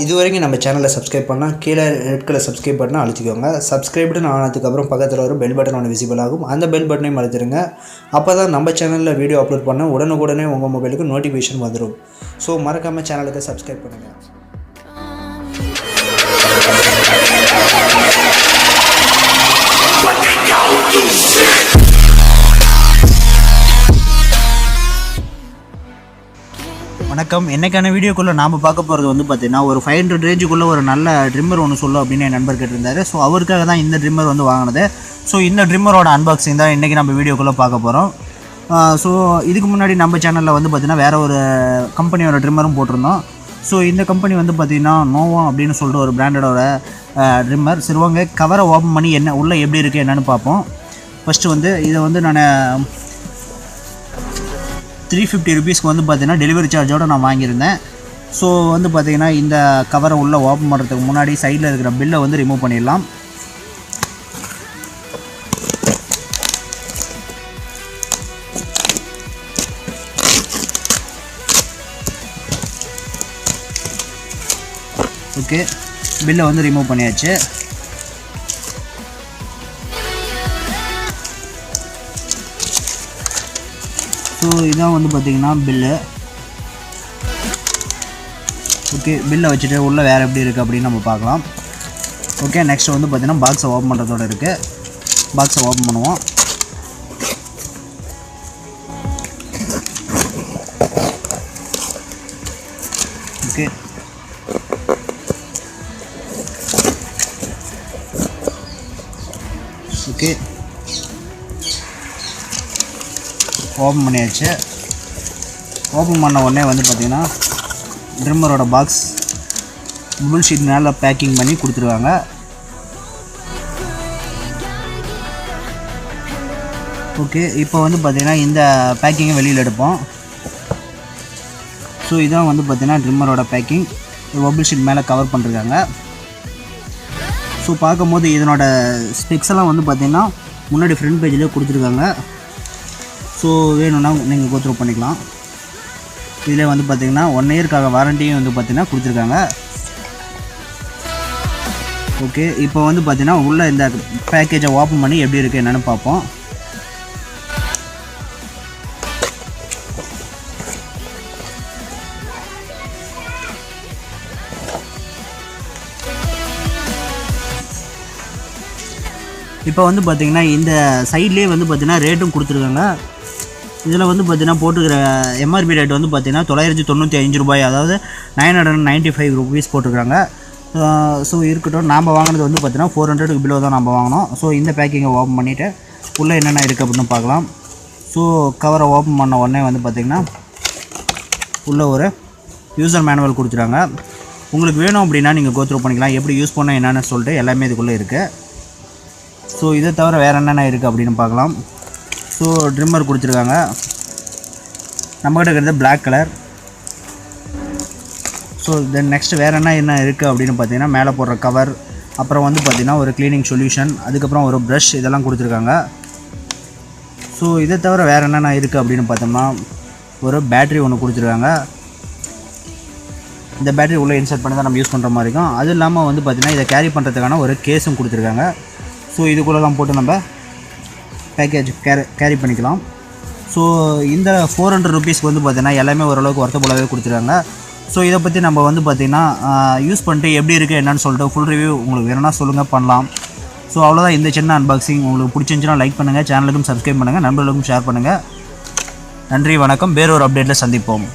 இதுவரைக்கும் நம்ம சேனலை சப்ஸ்கிரைப் பண்ணால் கீழே ரெட் கலர் சப்ஸ்கிரைப் பட்டனை அழுத்திக்கோங்க. சப்ஸ்கிரைப்னு ஆனதுக்கப்புறம் பக்கத்தில் ஒரு பெல் பட்டன் ஒன்று விசிபிள் ஆகும். அந்த பெல் பட்டனையும் அழுத்திடுங்க. அப்போ தான் நம்ம சேனலில் வீடியோ அப்லோட் பண்ண உடனுக்குடனே உங்கள் மொபைலுக்கு நோட்டிஃபிகேஷன் வந்துடும். ஸோ மறக்காமல் சேனலுக்கு சப்ஸ்கிரைப் பண்ணுங்கள். வணக்கம். என்னைக்கான வீடியோக்குள்ளே நாம் பார்க்க போகிறது வந்து பார்த்திங்கன்னா ஒரு 500 ரேஞ்சுக்குள்ளே ஒரு நல்ல ட்ரிம்மர் ஒன்று சொல்லும் அப்படின்னு என் நண்பர் கேட்டிருந்தாரு. ஸோ அவருக்காக தான் இந்த ட்ரிம்மர் வந்து வாங்கினது. ஸோ இந்த ட்ரிம்மரோட அன்பாக்சிங் தான் இன்றைக்கி நம்ம வீடியோக்குள்ளே பார்க்க போகிறோம். ஸோ இதுக்கு முன்னாடி நம்ம சேனலில் வந்து பார்த்திங்கன்னா வேறு ஒரு கம்பெனியோட ட்ரிம்மரும் போட்டிருந்தோம். ஸோ இந்த கம்பெனி வந்து பார்த்திங்கன்னா நோவா அப்படின்னு சொல்லிட்டு ஒரு பிராண்டடோட ட்ரிம்மர். சிறுவங்க கவரை ஓப்பன் பண்ணி என்ன உள்ளே எப்படி இருக்குது என்னென்னு பார்ப்போம். ஃபஸ்ட்டு வந்து இதை வந்து நான் 350 ருபீஸ்க்கு வந்து பார்த்திங்கன்னா டெலிவரி சார்ஜோடு நான் வாங்கியிருந்தேன். ஸோ வந்து பார்த்திங்கன்னா இந்த கவரை உள்ளே ஓப்பன் பண்ணுறதுக்கு முன்னாடி சைடில் இருக்கிற பில்லை வந்து ரிமூவ் பண்ணிடலாம். ஓகே, பில்லை வந்து ரிமூவ் பண்ணியாச்சு. ஸோ இதான் வந்து பார்த்திங்கன்னா பில்லு. ஓகே, பில்லை வச்சுட்டு உள்ளே வேறு எப்படி இருக்குது அப்படின்னு நம்ம பார்க்கலாம். ஓகே, நெக்ஸ்ட் வந்து பார்த்திங்கன்னா பாக்ஸை ஓப்பன் பண்ணுறதோடு இருக்குது. பாக்ஸை ஓப்பன் பண்ணுவோம். ஓகே, ஓகே ஓப்பன் பண்ணியாச்சு. ஓப்பன் பண்ண உடனே வந்து பார்த்திங்கன்னா ட்ரிம்மரோட பாக்ஸ் புல் ஷீட் மேலே பேக்கிங் பண்ணி கொடுத்துருவாங்க. ஓகே, இப்போ வந்து பார்த்திங்கன்னா இந்த பேக்கிங்கை வெளியில் எடுப்போம். ஸோ இதான் வந்து பார்த்திங்கன்னா ட்ரிம்மரோட பேக்கிங். பபுள் ஷீட் மேலே கவர் பண்ணிருக்காங்க. ஸோ பார்க்கும்போது இதனோட ஸ்பெக்ஸ் எல்லாம் வந்து பார்த்திங்கன்னா முன்னாடி ஃப்ரண்ட் பேஜ்லேயே கொடுத்துருக்காங்க. ஸோ வேணும்னா நீங்கள் கோத்ரூ பண்ணிக்கலாம். இதில் வந்து பார்த்திங்கன்னா 1 இயர்க்காக வாரண்டியும் வந்து பார்த்திங்கன்னா கொடுத்துருக்காங்க. ஓகே, இப்போ வந்து பார்த்திங்கன்னா உள்ளே இந்த பேக்கேஜை ஓப்பன் பண்ணி எப்படி இருக்குது என்னென்னு பார்ப்போம். இப்போ வந்து பார்த்திங்கன்னா இந்த சைட்லேயே வந்து பார்த்திங்கன்னா ரேட்டும் கொடுத்துருக்காங்க. இதில் வந்து பார்த்திங்கன்னா போட்டுக்கிற எம்ஆர்பி ரேட் வந்து பார்த்திங்கன்னா 995 ரூபாய், அதாவது 995 ருபீஸ் போட்டிருக்காங்க. ஸோ இருக்கட்டும், நாம் வாங்கினது வந்து பார்த்திங்கன்னா 400க்கு பிலோ தான் நம்ம வாங்கினோம். ஸோ இந்த பேக்கிங்கை ஓப்பன் பண்ணிவிட்டு உள்ளே என்னென்ன இருக்குது அப்படின்னு பார்க்கலாம். ஸோ கவரை ஓப்பன் பண்ண உடனே வந்து பார்த்திங்கன்னா உள்ளே ஒரு யூசர் மேனுவல் கொடுத்துருக்காங்க. உங்களுக்கு வேணும் அப்படின்னா நீங்கள் கோத்ரூ பண்ணிக்கலாம். எப்படி யூஸ் பண்ண என்னென்னு சொல்லிட்டு எல்லாமே இதுக்குள்ளே இருக்குது. ஸோ இதை தவிர வேறு என்னென்ன இருக்குது அப்படின்னு பார்க்கலாம். ஸோ ட்ரிம்மர் கொடுத்துருக்காங்க. நம்மகிட்ட இருக்கிறது black colour. So then next வேறு என்ன இருக்குது அப்படின்னு பார்த்தீங்கன்னா மேலே போடுற கவர், அப்புறம் வந்து பார்த்திங்கன்னா ஒரு க்ளீனிங் சொல்யூஷன், அதுக்கப்புறம் ஒரு ப்ரஷ், இதெல்லாம் கொடுத்துருக்காங்க. ஸோ இதை தவிர வேறு என்னென்ன இருக்குது அப்படின்னு பார்த்தோம்னா ஒரு பேட்ரி ஒன்று கொடுத்துருக்காங்க. இந்த பேட்ரி உள்ளே இன்சர்ட் பண்ணி தான் நம்ம யூஸ் பண்ணுற மாதிரி இருக்கும். அது இல்லாமல் வந்து பார்த்திங்கன்னா இதை கேரி பண்ணுறதுக்கான ஒரு கேஸும் கொடுத்துருக்காங்க. ஸோ இதுக்குள்ளெல்லாம் போட்டு நம்ம பேக்கேஜ் கேரி பண்ணிக்கலாம். ஸோ இந்த 400 ருபீஸ்க்கு வந்து பார்த்திங்கன்னா எல்லாமே ஓரளவுக்கு ஒர்த்தபுளாகவே கொடுத்துருக்காங்க. ஸோ இதை பற்றி நம்ம வந்து பார்த்திங்கன்னா யூஸ் பண்ணிட்டு எப்படி இருக்குது என்னன்னு சொல்லிட்டு ஃபுல் ரிவ்யூ உங்களுக்கு வேணும்னா சொல்லுங்கள், பண்ணலாம். ஸோ அவ்வளோதான் இந்த சின்ன அன்பாக்சிங். உங்களுக்கு பிடிச்சிருந்துச்சுன்னா லைக் பண்ணுங்கள், சேனலுக்கும் சப்ஸ்கிரைப் பண்ணுங்கள், நண்பர்களுக்கும் ஷேர் பண்ணுங்கள். நன்றி, வணக்கம். வேறொரு அப்டேட்டில் சந்திப்போம்.